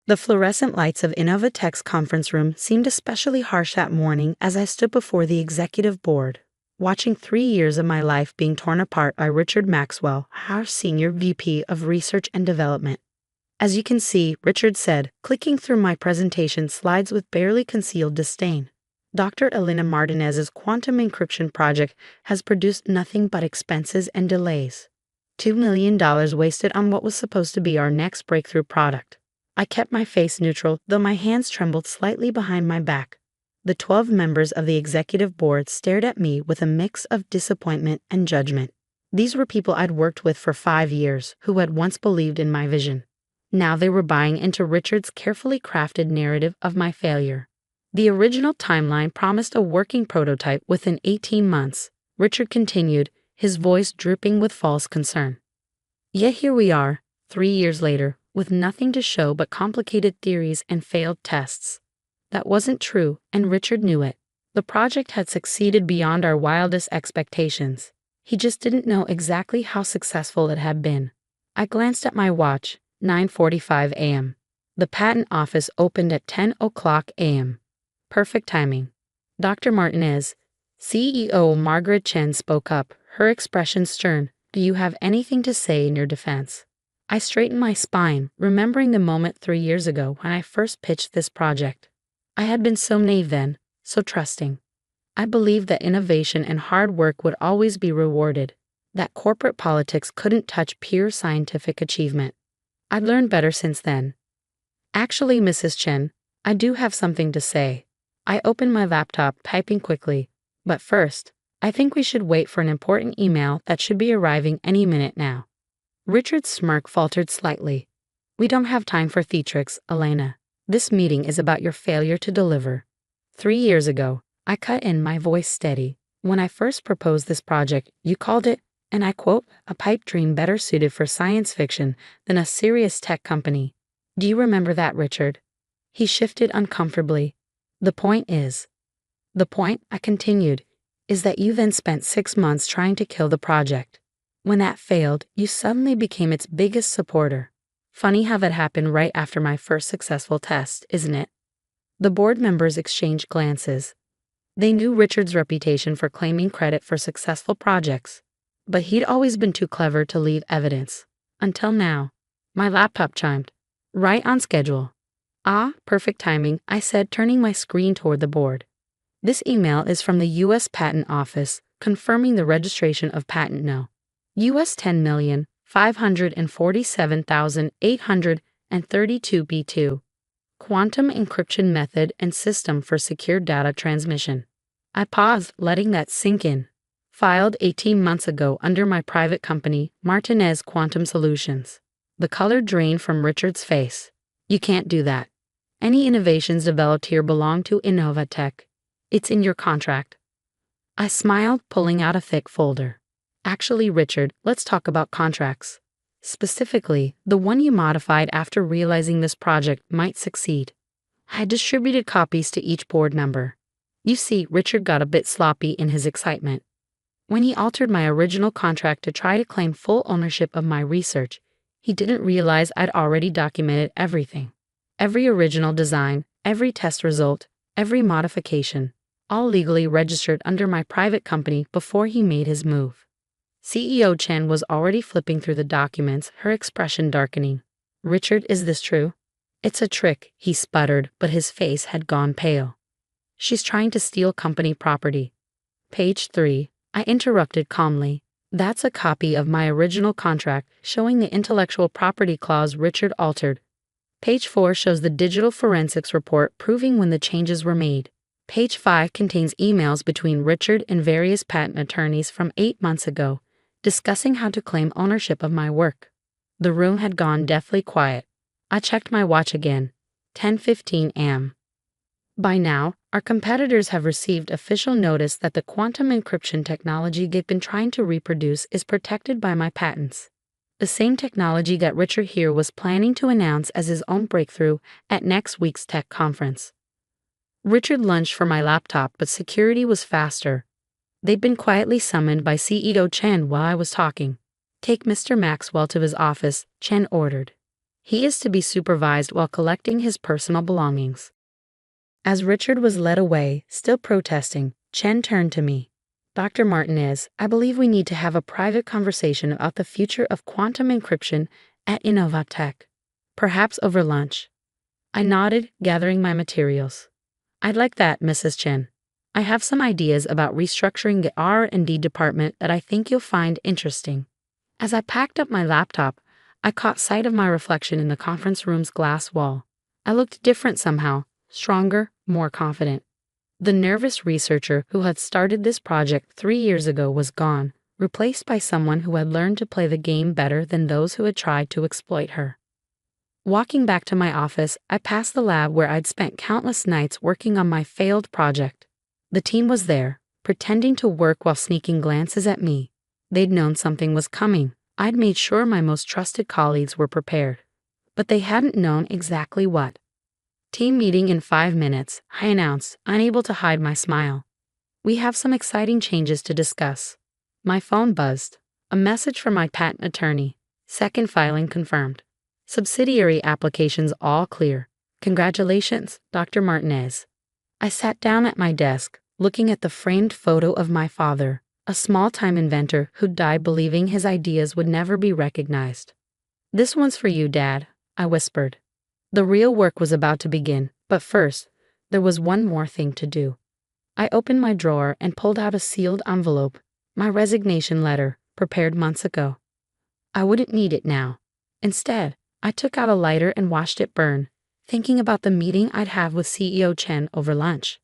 The fluorescent lights of Innovatech's conference room seemed especially harsh that morning as I stood before the executive board, watching 3 years of my life being torn apart by Richard Maxwell, our Senior VP of Research and Development. As you can see, Richard said, clicking through my presentation slides with barely concealed disdain, Dr. Elena Martinez's quantum encryption project has produced nothing but expenses and delays. $2 million wasted on what was supposed to be our next breakthrough product. I kept my face neutral, though my hands trembled slightly behind my back. The 12 members of the executive board stared at me with a mix of disappointment and judgment. These were people I'd worked with for 5 years, who had once believed in my vision. Now they were buying into Richard's carefully crafted narrative of my failure. The original timeline promised a working prototype within 18 months, Richard continued, his voice dripping with false concern. Yet here we are, 3 years later, with nothing to show but complicated theories and failed tests. That wasn't true, and Richard knew it. The project had succeeded beyond our wildest expectations. He just didn't know exactly how successful it had been. I glanced at my watch, 9:45 a.m. The patent office opened at 10 o'clock a.m. Perfect timing. Dr. Martinez, CEO Margaret Chen spoke up, her expression stern. Do you have anything to say in your defense? I straightened my spine, remembering the moment 3 years ago when I first pitched this project. I had been so naive then, so trusting. I believed that innovation and hard work would always be rewarded, that corporate politics couldn't touch pure scientific achievement. I'd learned better since then. Actually, Mrs. Chen, I do have something to say. I opened my laptop, typing quickly. But first, I think we should wait for an important email that should be arriving any minute now. Richard's smirk faltered slightly. We don't have time for theatrics, Elena. This meeting is about your failure to deliver. 3 years ago, I cut in, my voice steady. When I first proposed this project, you called it, and I quote, a pipe dream better suited for science fiction than a serious tech company. Do you remember that, Richard? He shifted uncomfortably. The point, I continued, is that you then spent 6 months trying to kill the project. When that failed, you suddenly became its biggest supporter. Funny how that happened right after my first successful test, isn't it? The board members exchanged glances. They knew Richard's reputation for claiming credit for successful projects, but he'd always been too clever to leave evidence. Until now. My laptop chimed. Right on schedule. Ah, perfect timing, I said, turning my screen toward the board. This email is from the U.S. Patent Office, confirming the registration of Patent No. US 10,547,832 B2. Quantum encryption method and system for secure data transmission. I paused, letting that sink in. Filed 18 months ago under my private company, Martinez Quantum Solutions. The color drained from Richard's face. You can't do that. Any innovations developed here belong to Innovatech. It's in your contract. I smiled, pulling out a thick folder. Actually, Richard, let's talk about contracts. Specifically, the one you modified after realizing this project might succeed. I distributed copies to each board member. You see, Richard got a bit sloppy in his excitement. When he altered my original contract to try to claim full ownership of my research, he didn't realize I'd already documented everything. Every original design, every test result, every modification, all legally registered under my private company before he made his move. CEO Chen was already flipping through the documents, her expression darkening. Richard, is this true? It's a trick, he sputtered, but his face had gone pale. She's trying to steal company property. Page 3, I interrupted calmly. That's a copy of my original contract showing the intellectual property clause Richard altered. Page 4 shows the digital forensics report proving when the changes were made. Page 5 contains emails between Richard and various patent attorneys from 8 months ago, discussing how to claim ownership of my work. The room had gone deathly quiet. I checked my watch again. 10:15 a.m. By now, our competitors have received official notice that the quantum encryption technology they've been trying to reproduce is protected by my patents. The same technology that Richard here was planning to announce as his own breakthrough at next week's tech conference. Richard lunged for my laptop, but security was faster. They'd been quietly summoned by CEO Chen while I was talking. Take Mr. Maxwell to his office, Chen ordered. He is to be supervised while collecting his personal belongings. As Richard was led away, still protesting, Chen turned to me. Dr. Martinez, I believe we need to have a private conversation about the future of quantum encryption at Innovatech. Perhaps over lunch. I nodded, gathering my materials. I'd like that, Mrs. Chen. I have some ideas about restructuring the R&D department that I think you'll find interesting. As I packed up my laptop, I caught sight of my reflection in the conference room's glass wall. I looked different somehow, stronger, more confident. The nervous researcher who had started this project 3 years ago was gone, replaced by someone who had learned to play the game better than those who had tried to exploit her. Walking back to my office, I passed the lab where I'd spent countless nights working on my failed project. The team was there, pretending to work while sneaking glances at me. They'd known something was coming. I'd made sure my most trusted colleagues were prepared. But they hadn't known exactly what. Team meeting in 5 minutes, I announced, unable to hide my smile. We have some exciting changes to discuss. My phone buzzed. A message from my patent attorney. Second filing confirmed. Subsidiary applications all clear. Congratulations, Dr. Martinez. I sat down at my desk, looking at the framed photo of my father, a small-time inventor who died believing his ideas would never be recognized. This one's for you, Dad, I whispered. The real work was about to begin, but first, there was one more thing to do. I opened my drawer and pulled out a sealed envelope, my resignation letter, prepared months ago. I wouldn't need it now. Instead, I took out a lighter and watched it burn, thinking about the meeting I'd have with CEO Chen over lunch.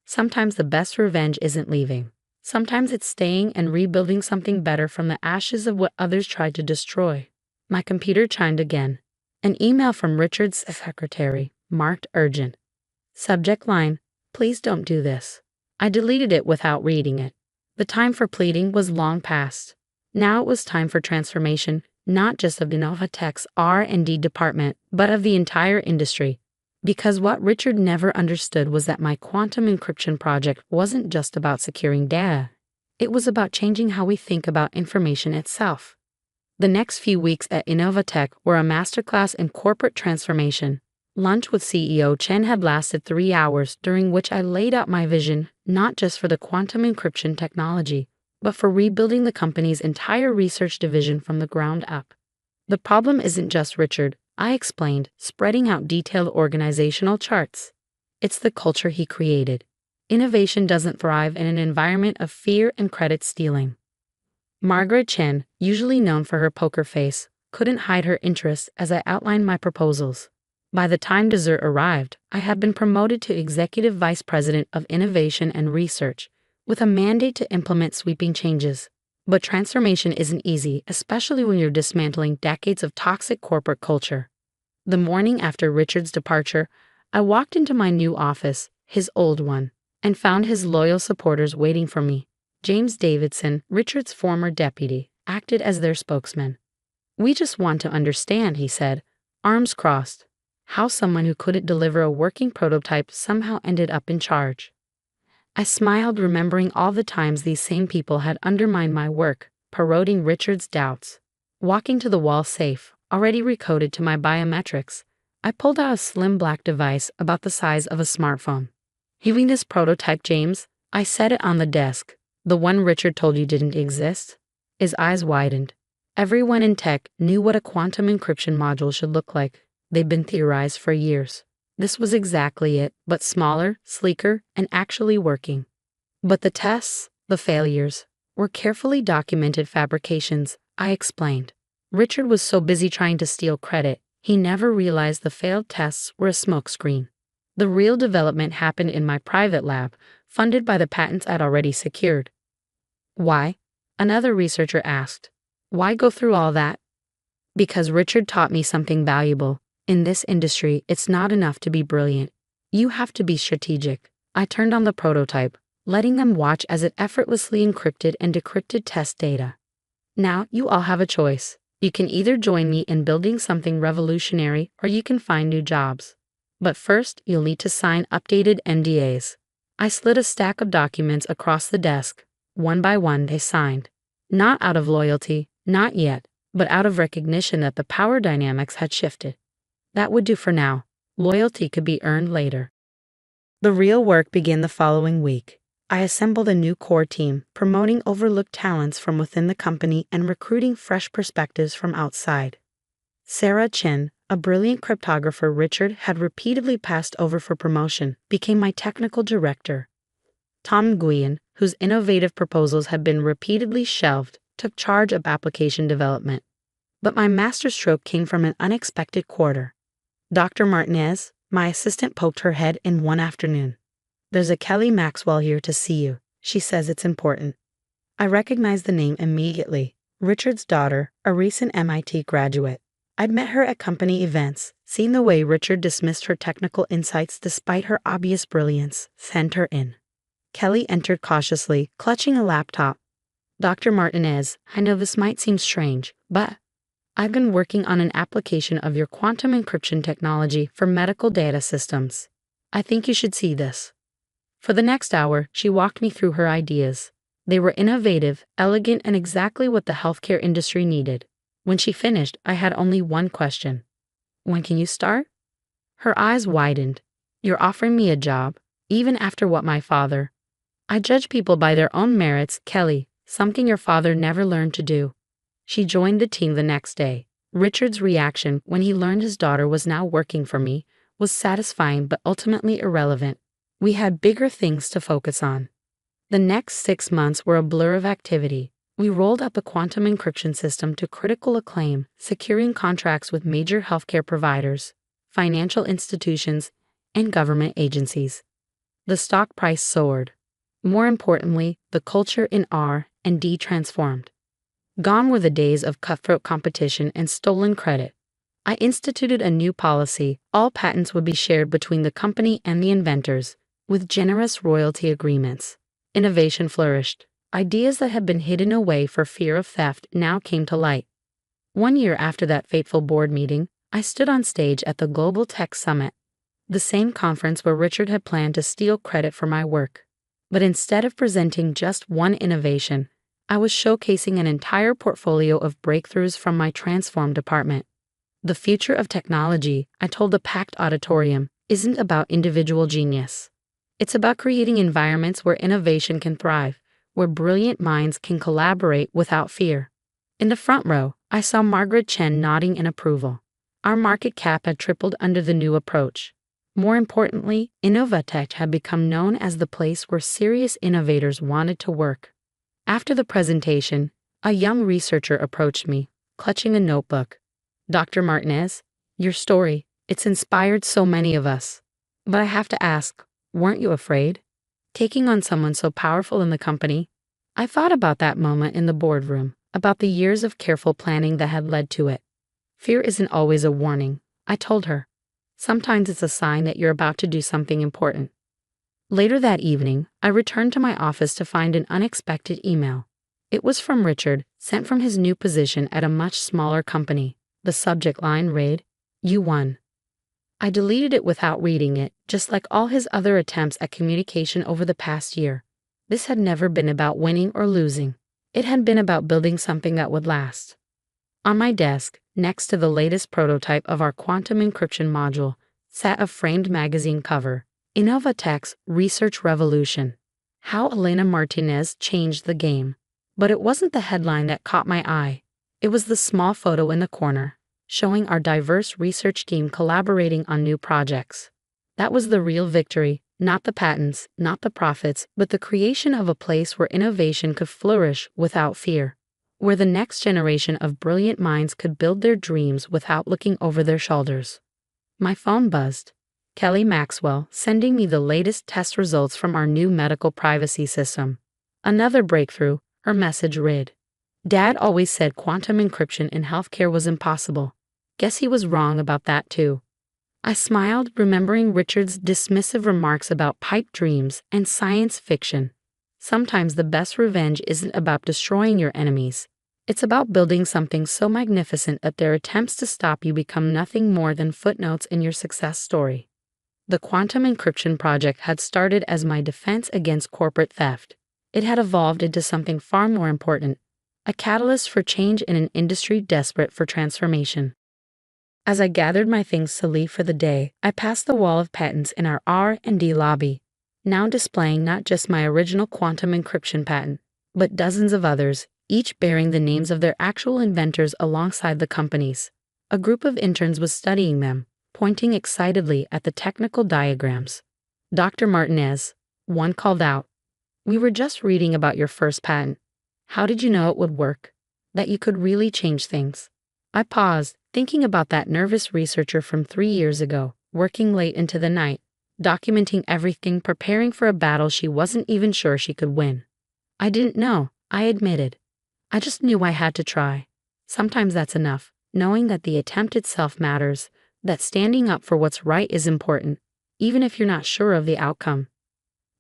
Sometimes the best revenge isn't leaving. Sometimes it's staying and rebuilding something better from the ashes of what others tried to destroy. My computer chimed again. An email from Richard's secretary, marked urgent. Subject line, please don't do this. I deleted it without reading it. The time for pleading was long past. Now it was time for transformation, not just of Innovatech's R&D department, but of the entire industry. Because what Richard never understood was that my quantum encryption project wasn't just about securing data. It was about changing how we think about information itself. The next few weeks at Innovatech were a masterclass in corporate transformation. Lunch with CEO Chen had lasted 3 hours, during which I laid out my vision, not just for the quantum encryption technology, but for rebuilding the company's entire research division from the ground up. The problem isn't just Richard, I explained, spreading out detailed organizational charts. It's the culture he created. Innovation doesn't thrive in an environment of fear and credit stealing. Margaret Chen, usually known for her poker face, couldn't hide her interest as I outlined my proposals. By the time dessert arrived, I had been promoted to Executive Vice President of Innovation and Research, with a mandate to implement sweeping changes. But transformation isn't easy, especially when you're dismantling decades of toxic corporate culture. The morning after Richard's departure, I walked into my new office, his old one, and found his loyal supporters waiting for me. James Davidson, Richard's former deputy, acted as their spokesman. We just want to understand, he said, arms crossed, how someone who couldn't deliver a working prototype somehow ended up in charge. I smiled, remembering all the times these same people had undermined my work, corroding Richard's doubts. Walking to the wall safe, already recoded to my biometrics, I pulled out a slim black device about the size of a smartphone. Hearing this prototype, James, I set it on the desk. The one Richard told you didn't exist? His eyes widened. Everyone in tech knew what a quantum encryption module should look like. They'd been theorized for years. This was exactly it, but smaller, sleeker, and actually working. But the tests, the failures, were carefully documented fabrications, I explained. Richard was so busy trying to steal credit, he never realized the failed tests were a smokescreen. The real development happened in my private lab, funded by the patents I'd already secured. Why? Another researcher asked. Why go through all that? Because Richard taught me something valuable. In this industry, it's not enough to be brilliant. You have to be strategic. I turned on the prototype, letting them watch as it effortlessly encrypted and decrypted test data. Now you all have a choice. You can either join me in building something revolutionary or you can find new jobs. But first, you'll need to sign updated NDAs. I slid a stack of documents across the desk. One by one they signed. Not out of loyalty, not yet, but out of recognition that the power dynamics had shifted. That would do for now. Loyalty could be earned later. The real work began the following week. I assembled a new core team, promoting overlooked talents from within the company and recruiting fresh perspectives from outside. Sarah Chen, a brilliant cryptographer Richard had repeatedly passed over for promotion, became my technical director. Tom Nguyen, whose innovative proposals had been repeatedly shelved, took charge of application development. But my masterstroke came from an unexpected quarter. Dr. Martinez, my assistant, poked her head in one afternoon. "There's a Kelly Maxwell here to see you. She says it's important." I recognized the name immediately. Richard's daughter, a recent MIT graduate. I'd met her at company events, seen the way Richard dismissed her technical insights despite her obvious brilliance, sent her in. Kelly entered cautiously, clutching a laptop. "Dr. Martinez, I know this might seem strange, but I've been working on an application of your quantum encryption technology for medical data systems. I think you should see this." For the next hour, she walked me through her ideas. They were innovative, elegant, and exactly what the healthcare industry needed. When she finished, I had only one question. "When can you start?" Her eyes widened. "You're offering me a job, even after what my father—" "I judge people by their own merits, Kelly, something your father never learned to do." She joined the team the next day. Richard's reaction when he learned his daughter was now working for me was satisfying but ultimately irrelevant. We had bigger things to focus on. The next 6 months were a blur of activity. We rolled up a quantum encryption system to critical acclaim, securing contracts with major healthcare providers, financial institutions, and government agencies. The stock price soared. More importantly, the culture in R&D transformed. Gone were the days of cutthroat competition and stolen credit. I instituted a new policy: all patents would be shared between the company and the inventors, with generous royalty agreements. Innovation flourished. Ideas that had been hidden away for fear of theft now came to light. 1 year after that fateful board meeting, I stood on stage at the Global Tech Summit, the same conference where Richard had planned to steal credit for my work. But instead of presenting just one innovation, I was showcasing an entire portfolio of breakthroughs from my transformed department. The future of technology, I told the packed auditorium, isn't about individual genius. It's about creating environments where innovation can thrive, where brilliant minds can collaborate without fear. In the front row, I saw Margaret Chen nodding in approval. Our market cap had tripled under the new approach. More importantly, Innovatech had become known as the place where serious innovators wanted to work. After the presentation, a young researcher approached me, clutching a notebook. "Dr. Martinez, your story, it's inspired so many of us. But I have to ask, weren't you afraid? Taking on someone so powerful in the company?" I thought about that moment in the boardroom, about the years of careful planning that had led to it. "Fear isn't always a warning," I told her. "Sometimes it's a sign that you're about to do something important." Later that evening, I returned to my office to find an unexpected email. It was from Richard, sent from his new position at a much smaller company. The subject line read, "You won." I deleted it without reading it, just like all his other attempts at communication over the past year. This had never been about winning or losing. It had been about building something that would last. On my desk, next to the latest prototype of our quantum encryption module, sat a framed magazine cover, Innovatech's Research Revolution. How Elena Martinez changed the game. But it wasn't the headline that caught my eye. It was the small photo in the corner, showing our diverse research team collaborating on new projects. That was the real victory, not the patents, not the profits, but the creation of a place where innovation could flourish without fear, where the next generation of brilliant minds could build their dreams without looking over their shoulders. My phone buzzed. Kelly Maxwell, sending me the latest test results from our new medical privacy system. Another breakthrough, her message read. "Dad always said quantum encryption in healthcare was impossible. Guess he was wrong about that too." I smiled, remembering Richard's dismissive remarks about pipe dreams and science fiction. Sometimes the best revenge isn't about destroying your enemies. It's about building something so magnificent that their attempts to stop you become nothing more than footnotes in your success story. The quantum encryption project had started as my defense against corporate theft. It had evolved into something far more important, a catalyst for change in an industry desperate for transformation. As I gathered my things to leave for the day, I passed the wall of patents in our R&D lobby, now displaying not just my original quantum encryption patent, but dozens of others, each bearing the names of their actual inventors alongside the companies. A group of interns was studying them, pointing excitedly at the technical diagrams. "Dr. Martinez," one called out, "we were just reading about your first patent. How did you know it would work? That you could really change things?" I paused, thinking about that nervous researcher from 3 years ago, working late into the night, documenting everything, preparing for a battle she wasn't even sure she could win. "I didn't know," I admitted. "I just knew I had to try." Sometimes that's enough, knowing that the attempt itself matters, that standing up for what's right is important, even if you're not sure of the outcome.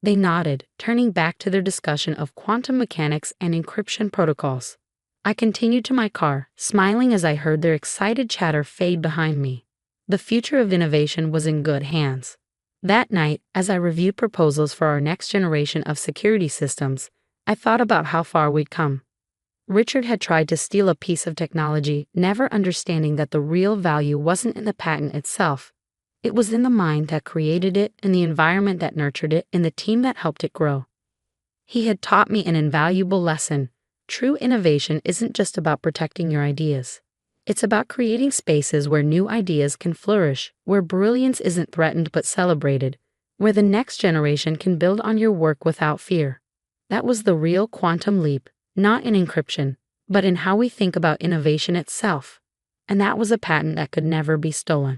They nodded, turning back to their discussion of quantum mechanics and encryption protocols. I continued to my car, smiling as I heard their excited chatter fade behind me. The future of innovation was in good hands. That night, as I reviewed proposals for our next generation of security systems, I thought about how far we'd come. Richard had tried to steal a piece of technology, never understanding that the real value wasn't in the patent itself. It was in the mind that created it, in the environment that nurtured it, in the team that helped it grow. He had taught me an invaluable lesson. True innovation isn't just about protecting your ideas. It's about creating spaces where new ideas can flourish, where brilliance isn't threatened but celebrated, where the next generation can build on your work without fear. That was the real quantum leap, not in encryption, but in how we think about innovation itself. And that was a patent that could never be stolen.